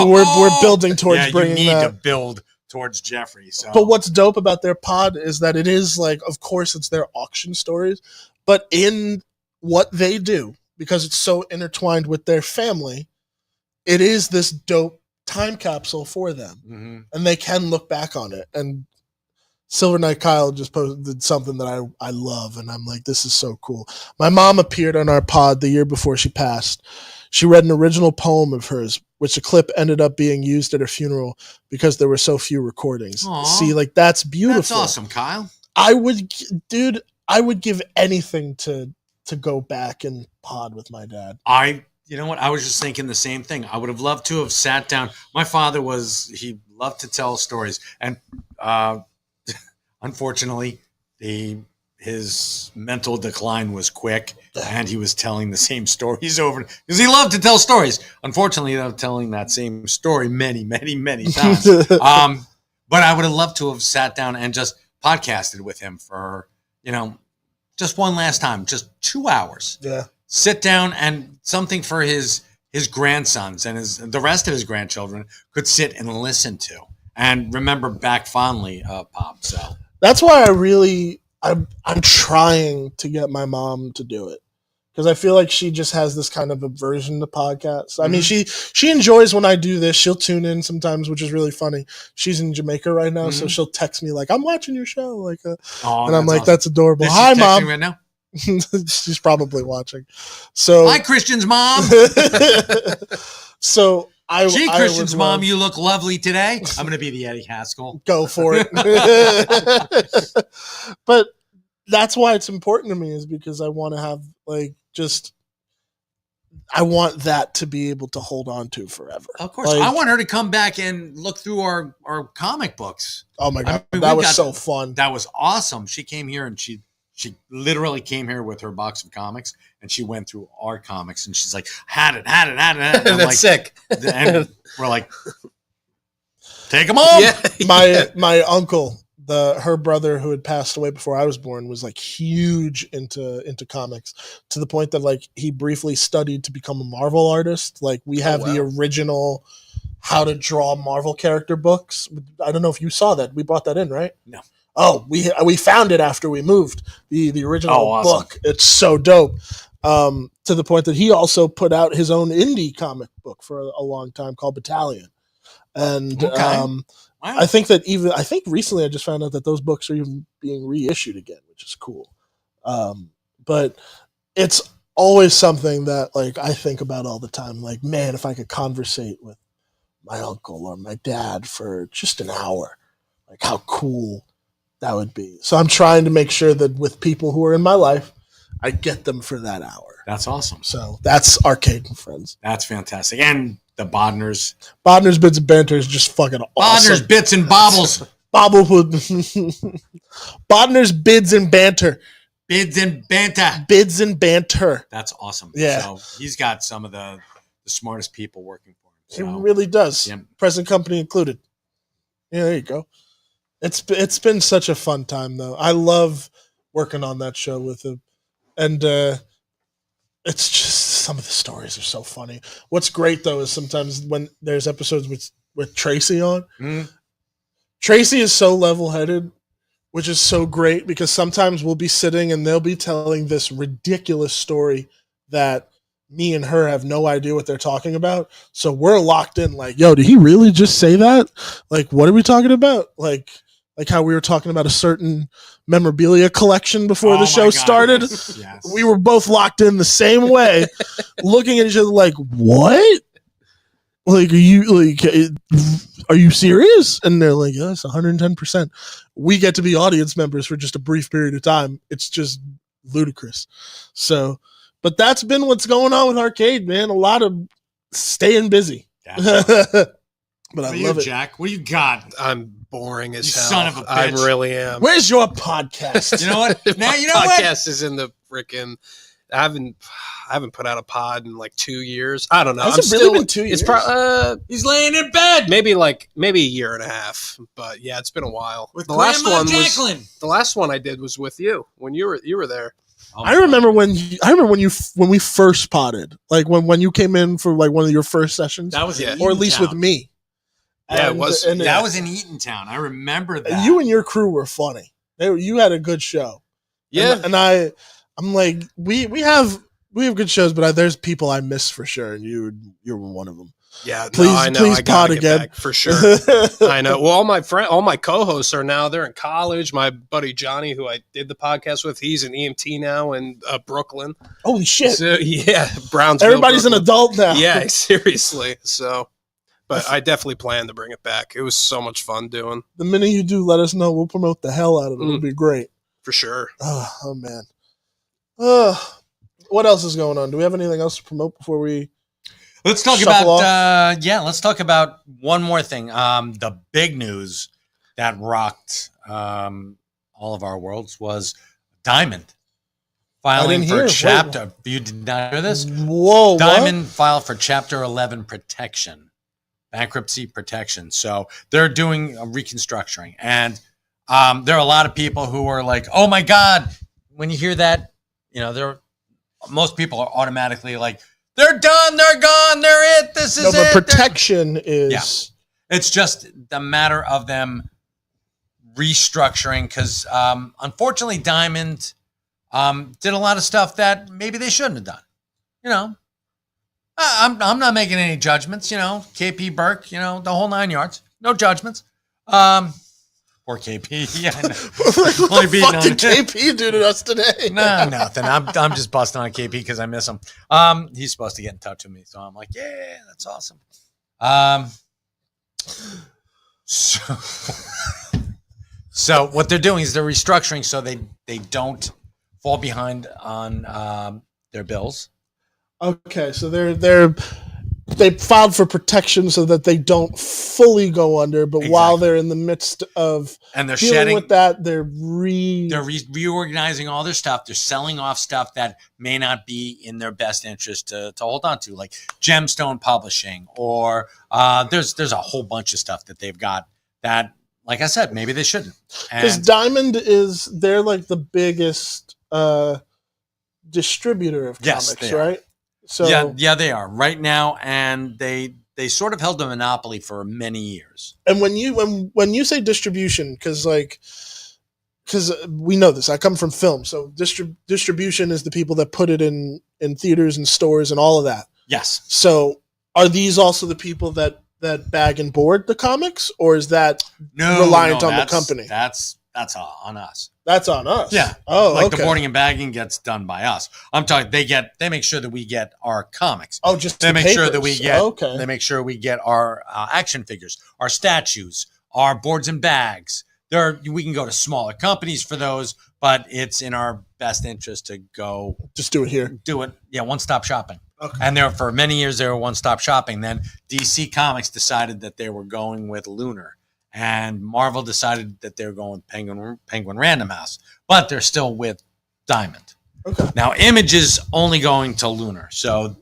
We're building towards yeah, bringing you need that. to build towards Jeffrey. So, But what's dope about their pod is that it is like, of course, it's their auction stories, but in what they do, because it's so intertwined with their family, it is this dope time capsule for them, Mhm. and they can look back on it. And Silver Knight Kyle just posted something that I love, and I'm like, this is so cool. My mom appeared on our pod the year before she passed. She read an original poem of hers, which a clip ended up being used at her funeral because there were so few recordings. Aw. See, like that's beautiful. That's awesome, Kyle. I would give anything to go back and pod with my dad. You know what? I was just thinking the same thing. I would have loved to have sat down. My father he loved to tell stories. And unfortunately, his mental decline was quick and he was telling the same stories over because he loved to tell stories. Unfortunately, he loved telling that same story many, many, many times. But I would have loved to have sat down and just podcasted with him for, just one last time, just 2 hours. Yeah. Sit down and something for his grandsons and the rest of his grandchildren could sit and listen to and remember back fondly, Pop. So That's why I'm trying to get my mom to do it because I feel like she just has this kind of aversion to podcasts. I mean, she enjoys when I do this. She'll tune in sometimes, which is really funny. She's in Jamaica right now, so she'll text me like, "I'm watching your show," and I'm like, awesome. "That's adorable." Is she Hi, texting mom. right now? She's probably watching. So Hi, Christian's mom. so I Gee, I Christian's would mom, love- you look lovely today. I'm going to be the Eddie Haskell. go for it. But that's why it's important to me is because I want to have I want that to be able to hold on to forever. Of course. Like- I want her to come back and look through our comic books. Oh my God. mean, that we've was got- so fun. That was awesome. She came here and she literally came here with her box of comics and she went through our comics and she's like, had it. And I'm That's like, sick. and we're like, take them home. Yeah. My uncle, her brother who had passed away before I was born, was like huge into comics to the point that like he briefly studied to become a Marvel artist. Like we have the original how to draw Marvel character books. I don't know if you saw that. We brought that in, right? No. Oh, we found it after we moved the original awesome. book. It's so dope. To the point that he also put out his own indie comic book for a long time called Battalion. And Okay. Wow. I think recently I just found out that those books are even being reissued again, which is cool. But it's always something that like I think about all the time. Like, man, if I could conversate with my uncle or my dad for just an hour, like how cool that would be. So I'm trying to make sure that with people who are in my life, I get them for that hour. That's awesome. So that's Arcade and Friends. That's fantastic. And the Bodners. Bodner's Bits and Banter is just fucking awesome. Bodners, Bits, and Bobbles. Bodner's Bids and Banter. Bids and Banta. Bids and Banter. That's awesome. Yeah. So he's got some of the smartest people working for him. It So, really does. yeah. Present company included. Yeah, there you go. It's been such a fun time though. I love working on that show with him, and it's just some of the stories are so funny. What's great though is sometimes when there's episodes with Tracy on, Tracy is so level-headed, which is so great because sometimes we'll be sitting and they'll be telling this ridiculous story that me and her have no idea what they're talking about. So we're locked in like, yo, did he really just say that? Like, what are we talking about? Like how we were talking about a certain memorabilia collection before Oh the my show God, started. yes. We were both locked in the same way, looking at each other like, what? Like, are you serious? And they're like, yes, 110%. We get to be audience members for just a brief period of time. It's just ludicrous. So, but that's been what's going on with Arcade, man. A lot of staying busy. That's But I what love it. Jack. What do you got? I'm boring as You hell. son of a I bitch. really am. Where's your podcast? You know what? Now My you know what? podcast is in the freaking. I haven't put out a pod in like 2 years. I don't know. Has it really been 2 years? It's probably He's laying in bed maybe a year and a half. But yeah, it's been a while. with the last Grandma one Jacqueline. was the last one I did was with you when you were there. I remember when we first potted, like when you came in for like one of your first sessions, that was Yeah. in or at least with Eatontown. me. Yeah, it was. That was in Eatontown. I remember that. You and your crew were funny. You had a good show. Yeah, and I'm like, we have good shows, but there's people I miss for sure, and you're one of them. yeah. Please- no, I know. please I gotta pod get again. back for sure. I know. Well, all my co-hosts are now. They're in college. My buddy Johnny, who I did the podcast with, he's an EMT now in Brooklyn. Holy shit! So, yeah, Brownsville. Everybody's an Brooklyn. adult now. Yeah, seriously. So, but I definitely plan to bring it back. It was so much fun doing, The minute you do, let us know. We'll promote the hell out of it. It'll be great. for sure. Oh man. What else is going on? Do we have anything else to promote before we? Let's talk Shuffle about let's talk about one more thing. The big news that rocked all of our worlds was Diamond filing didn't for hear. chapter. You did not hear this? Whoa! Diamond filed for Chapter 11 protection, bankruptcy protection. So they're doing a reconstructuring, and there are a lot of people who are like, "Oh my God!" When you hear that, most people are automatically like, "They're done, they're gone, they're it. This is No, but it." protection is. It's just the matter of them restructuring because, unfortunately, Diamond did a lot of stuff that maybe they shouldn't have done. I'm not making any judgments. KP Burke, the whole 9 yards, no judgments. Poor KP, yeah. I know. Like, what Only the beating fuck on did him. KP do to us today? No, nothing. I'm just busting on KP because I miss him. He's supposed to get in touch with me, so I'm like, yeah, that's awesome. So what they're doing is they're restructuring so they don't fall behind on their bills. Okay, so they filed for protection so that they don't fully go under, but while Exactly. they're in the midst of And they're dealing shedding with that, they're reorganizing all their stuff. They're selling off stuff that may not be in their best interest to hold on to, like Gemstone Publishing, or there's a whole bunch of stuff that they've got that, like I said, maybe they shouldn't. because And Diamond they're like the biggest distributor of Yes, comics, they are. right? So yeah, they are right now, and they sort of held a monopoly for many years. and when you say distribution, because we know this, I come from film, so distribution is the people that put it in theaters and stores and all of that. Yes. So are these also the people that bag and board the comics, or is that No, reliant no, on the that's- company? That's on us. That's on us? Yeah. Oh, Like okay. the boarding and bagging gets done by us. I'm talking. They make sure that we get our comics. Oh, just They the make sure that papers. we get. Okay. They make sure we get our action figures, our statues, our boards and bags. We can go to smaller companies for those, but it's in our best interest to go Just do it here. do it. Yeah, one-stop shopping. Okay. And for many years they were one-stop shopping. Then DC Comics decided that they were going with Lunar, and Marvel decided that they were going with Penguin Random House, but they're still with Diamond. Okay. Now, Image is only going to Lunar, so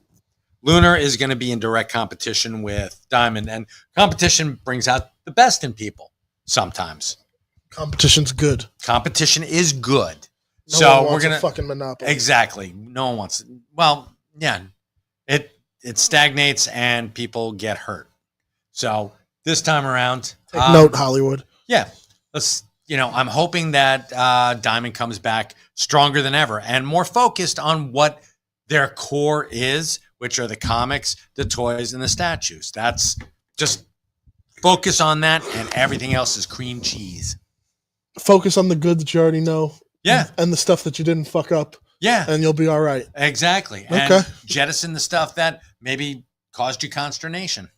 Lunar is going to be in direct competition with Diamond, and competition brings out the best in people. Sometimes Competition's good. competition is good. No So one we're wants a gonna fucking monopoly. exactly. No one wants it. Well, yeah, it stagnates and people get hurt. So this time around, Take note, Hollywood. yeah, I'm hoping that Diamond comes back stronger than ever and more focused on what their core is, which are the comics, the toys, and the statues. That's just focus on that, and everything else is cream cheese. Focus on the good that you already know. Yeah, And the stuff that you didn't fuck up, yeah. and you'll be all right. Exactly. Okay. And jettison the stuff that maybe caused you consternation.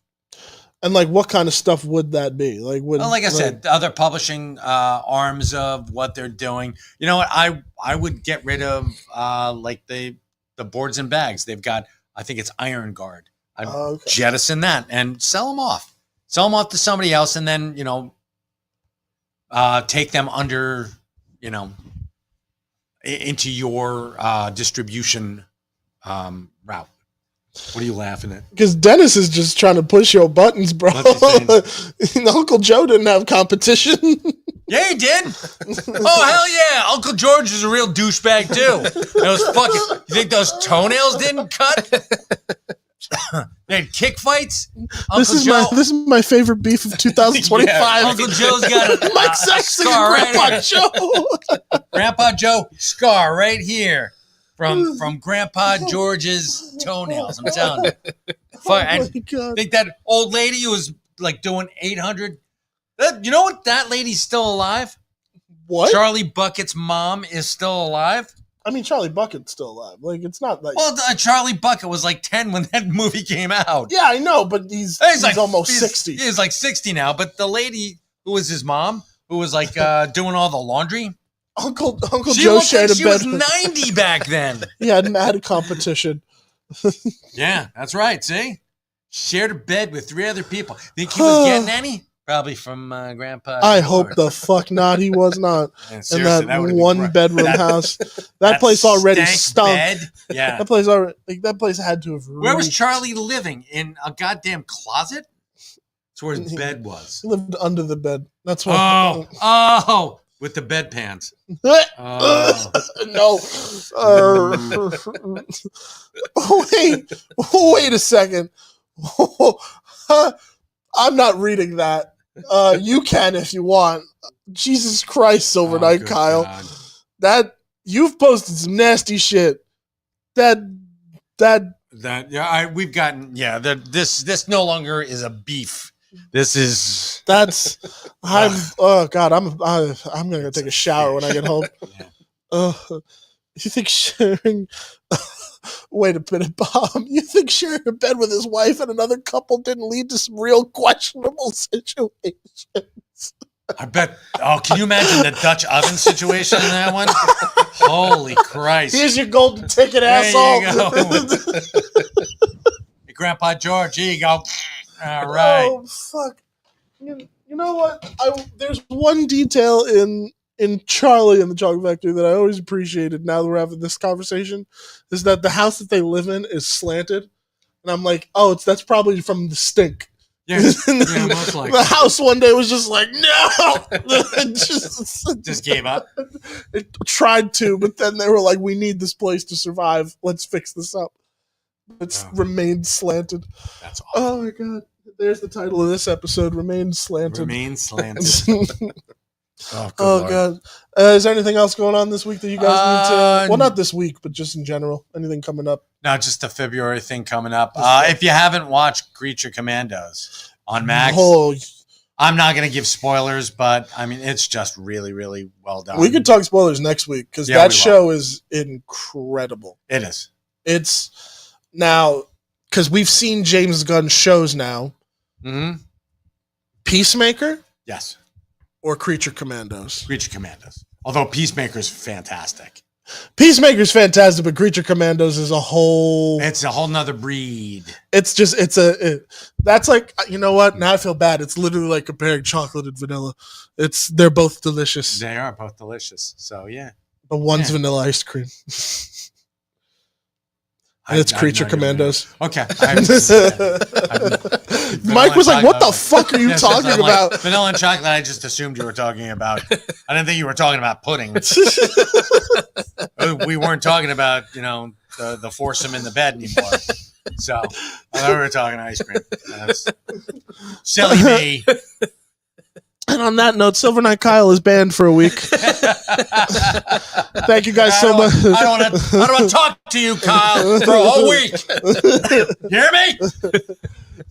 And like, what kind of stuff would that be? Like, would, Well, like I said, other publishing arms of what they're doing. You know what? I would get rid of like the boards and bags. They've got, I think it's Iron Guard. I'd jettison that and sell them off. Sell them off to somebody else, and then take them under, into your distribution route. What are you laughing at? Because Dennis is just trying to push your buttons, bro. Uncle Joe didn't have competition. Yeah, he did. Oh, hell yeah. Uncle George is a real douchebag, too. Those fucking, you think those toenails didn't cut? They had kick fights. This is my favorite beef of 2025. Yeah, Uncle Joe's got a Mike Sexton scar and Grandpa right Joe. Grandpa Joe, scar right here from Grandpa George's toenails. I'm telling you. My God. Think that old lady who was like doing 800. You know what? That lady's still alive. What? Charlie Bucket's mom is still alive. I mean, Charlie Bucket's still alive. Like, it's not like. Well, Charlie Bucket was like 10 when that movie came out. Yeah, I know, but he's like, almost 60. He's like 60 now. But the lady who was his mom, who was like doing all the laundry, Uncle Joe shared a bed. She was 90 back then. He had mad competition. Yeah, that's right. See, shared a bed with 3 other people. Think he was getting any? Probably from Grandpa. I hope the fuck not. He was not in that one bedroom house. That place already stunk. Bed. Yeah, that place had to have. Where was Charlie living? In a goddamn closet? That's where his bed was. He lived under the bed. That's why. Oh, with the bedpans. No. Wait a second. I'm not reading that. You can if you want. Jesus Christ, Silver Knight Kyle. God. That you've posted some nasty shit. We've gotten this no longer is a beef. This is oh God, I'm gonna go take a shower when I get home. Yeah. You think sharing wait a minute, Bob. You think sharing a bed with his wife and another couple didn't lead to some real questionable situations? I bet. Oh, can you imagine the Dutch oven situation in that one? Holy Christ. Here's your golden ticket, asshole. There you go. Hey, Grandpa George, here you go. All right. Oh, fuck. You know what? There's one detail in Charlie and the Chocolate Factory that I always appreciated now that we're having this conversation, is that the house that they live in is slanted. And I'm like, that's probably from the stink. Yeah, most likely. The house one day was just like, no! Just gave up? It tried to, but then they were like, we need this place to survive. Let's fix this up. It's remained slanted. That's awesome. Oh my God. There's the title of this episode, Remain Slanted. Remain slanted. Oh God. Is there anything else going on this week that you guys need to... Well, not this week, but just in general. Anything coming up? No, just the February thing coming up. If you haven't watched Creature Commandos on Max, I'm not going to give spoilers, but I mean, it's just really, really well done. We could talk spoilers next week because that show is incredible. It is. It's now, because we've seen James Gunn shows now. Mm-hmm. Peacemaker? Yes. Or Creature Commandos? Creature Commandos. Although Peacemaker's fantastic. Peacemaker's fantastic, but Creature Commandos is a whole... It's a whole nother breed. It's just, that's like, you know what? Now I feel bad. It's literally like comparing chocolate and vanilla. They're both delicious. They are both delicious. So, yeah. But one's vanilla ice cream. And it's Creature Commandos. Okay. Mike was like, what the fuck are you talking about? Like, vanilla and chocolate, I just assumed you were talking about. I didn't think you were talking about pudding. We weren't talking about, the foursome in the bed anymore. So I thought we were talking ice cream. That's silly me. And on that note, Silver Knight Kyle is banned for a week. Thank you guys so much. I don't want to talk to you, Kyle, for a whole week. Hear me?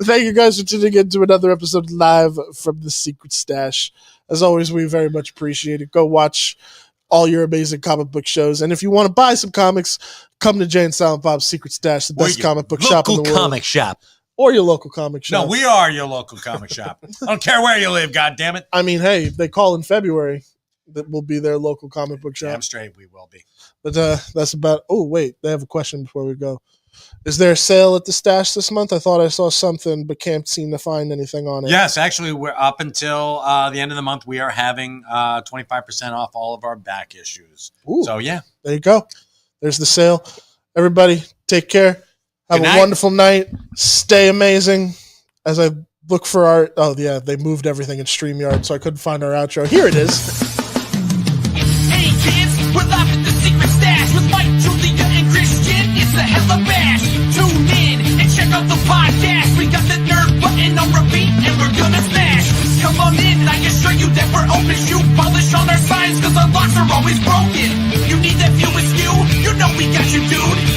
Thank you guys for tuning in to another episode live from the Secret Stash. As always, we very much appreciate it. Go watch all your amazing comic book shows. And if you want to buy some comics, come to Jay and Silent Bob's Secret Stash, the best comic book shop in the world. Comic shop. or your local comic shop. No, we are your local comic shop. I don't care where you live, goddammit. I mean, hey, they call in February. That will be their local comic book shop. Damn straight we will be. But that's about. Oh wait, they have a question before we go. Is there a sale at the stash this month? I thought I saw something, but can't seem to find anything on it. Yes, actually, we're up until the end of the month. We are having 25% off all of our back issues. Ooh. So yeah, There you go. There's the sale. Everybody, take care. Have Good a night. wonderful night. Stay amazing. As I look for our. Oh yeah, they moved everything in StreamYard, so I couldn't find our outro. Here it is. Hey kids, we're live at the secret stash with Mike, Julia, and Christian. It's a hella bash. Tune in and check out the podcast. We got the nerd button on repeat, and we're gonna smash. Come on in, I assure you that we're open. Shoe polish on our signs, cause our locks are always broken. You need that view askew? You know we got you, dude.